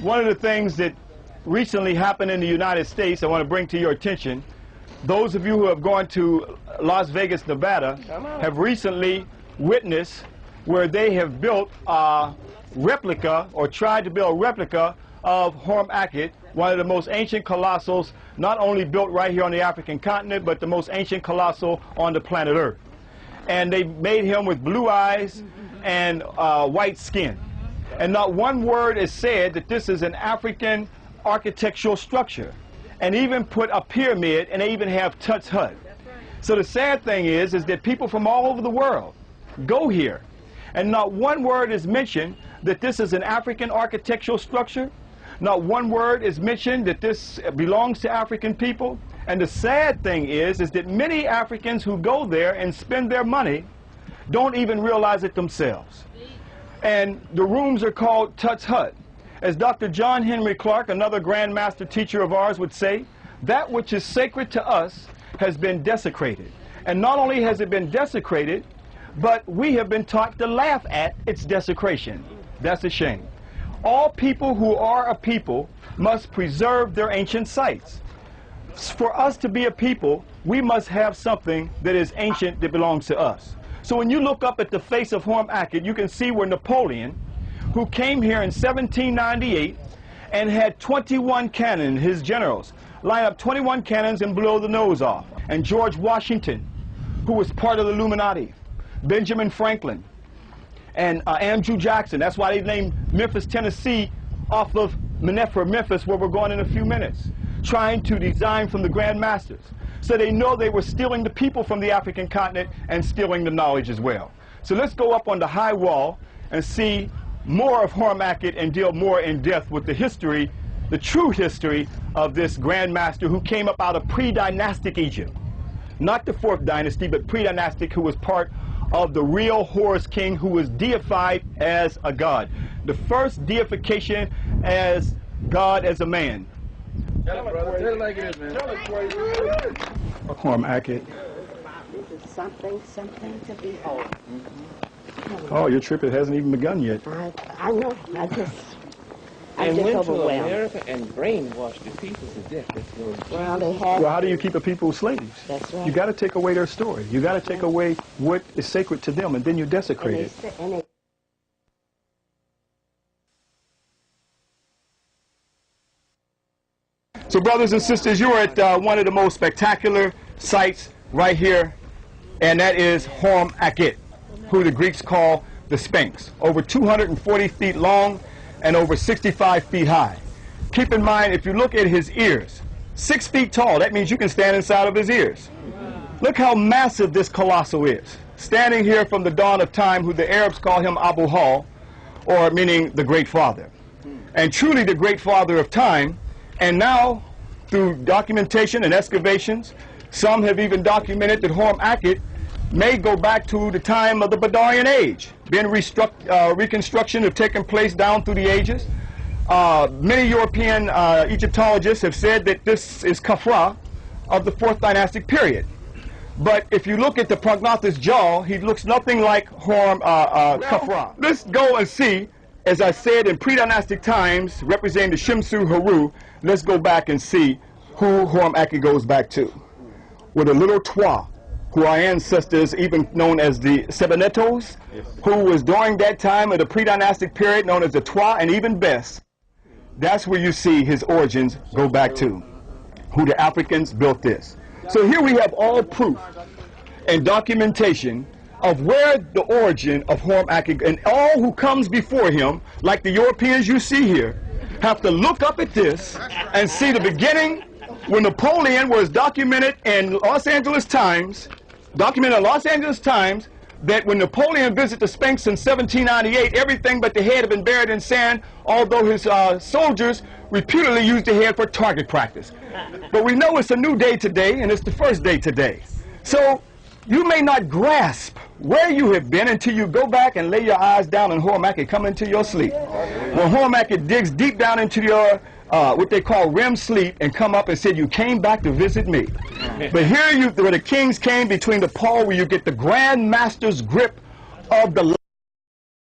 one of the things that recently happened in the United States I want to bring to your attention. Those of you who have gone to Las Vegas, Nevada, have recently witnessed where they have built a replica, or tried to build a replica, of Horemakhet, one of the most ancient colossals, not only built right here on the African continent, but the most ancient colossal on the planet Earth. And they made him with blue eyes and white skin. And not one word is said that this is an African architectural structure. And even put a pyramid, and they even have Tut's hut. So the sad thing is that people from all over the world go here, and not one word is mentioned that this is an African architectural structure. Not one word is mentioned that this belongs to African people. And the sad thing is that many Africans who go there and spend their money don't even realize it themselves. And the rooms are called Tut's hut. As Dr. John Henry Clark, another Grand Master teacher of ours, would say, that which is sacred to us has been desecrated. And not only has it been desecrated, but we have been taught to laugh at its desecration. That's a shame. All people who are a people must preserve their ancient sites. For us to be a people, we must have something that is ancient that belongs to us. So when you look up at the face of Horemakhet, you can see where Napoleon, who came here in 1798 and had 21 cannons, his generals, line up 21 cannons and blow the nose off. And George Washington, who was part of the Illuminati, Benjamin Franklin, and Andrew Jackson. That's why they named Memphis, Tennessee, off of Memphis, where we're going in a few minutes, trying to design from the Grand Masters. So they know they were stealing the people from the African continent and stealing the knowledge as well. So let's go up on the high wall and see more of Horemakhet and deal more in depth with the history, the true history of this Grand Master who came up out of pre-dynastic Egypt. Not the 4th dynasty, but pre-dynastic, who was part of the real Horus king, who was deified as a god. The first deification as God as a man. Tell it like it is, man. Horemakhet. This is something to behold. Oh, your trip, it hasn't even begun yet. I know. I'm just went to overwhelmed. America and brainwashed the people to death. Well, they had. Well, how do you keep a people slaves? That's right. You got to take away their story. You got to take away what is sacred to them, and then you desecrate it. So, brothers and sisters, you're at one of the most spectacular sites right here, and that is Horemakhet, who the Greeks call the Sphinx. Over 240 feet long and over 65 feet high. Keep in mind, if you look at his ears, 6 feet tall, that means you can stand inside of his ears. Look how massive this colossal is. Standing here from the dawn of time, who the Arabs call him Abu Hal, or meaning the Great Father. And truly the Great Father of time. And now, through documentation and excavations, some have even documented that Horemakhet may go back to the time of the Badarian Age. Reconstruction have taken place down through the ages. Many European Egyptologists have said that this is Khafra of the 4th dynastic period. But if you look at the prognathous jaw, he looks nothing like Khafra. Let's go and see, as I said, in pre-dynastic times, representing the Shimsu Haru, let's go back and see who Horemakhet goes back to. With a little Twa, who our ancestors, even known as the Sebenetos, who was during that time of the pre-dynastic period known as the Twa, and even Bes. That's where you see his origins go back to, who the Africans built this. So here we have all proof and documentation of where the origin of Horemakhet, and all who comes before him, like the Europeans you see here, have to look up at this and see the beginning when Napoleon was documented in Los Angeles Times, that when Napoleon visited the Sphinx in 1798, everything but the head had been buried in sand, although his soldiers reputedly used the head for target practice. But we know it's a new day today, and it's the first day today. So you may not grasp where you have been until you go back and lay your eyes down and Horemakhet come into your sleep. When Horemakhet digs deep down into your what they call REM sleep and come up and said, you came back to visit me. But here where the kings came between the pole, where you get the Grand Master's grip of the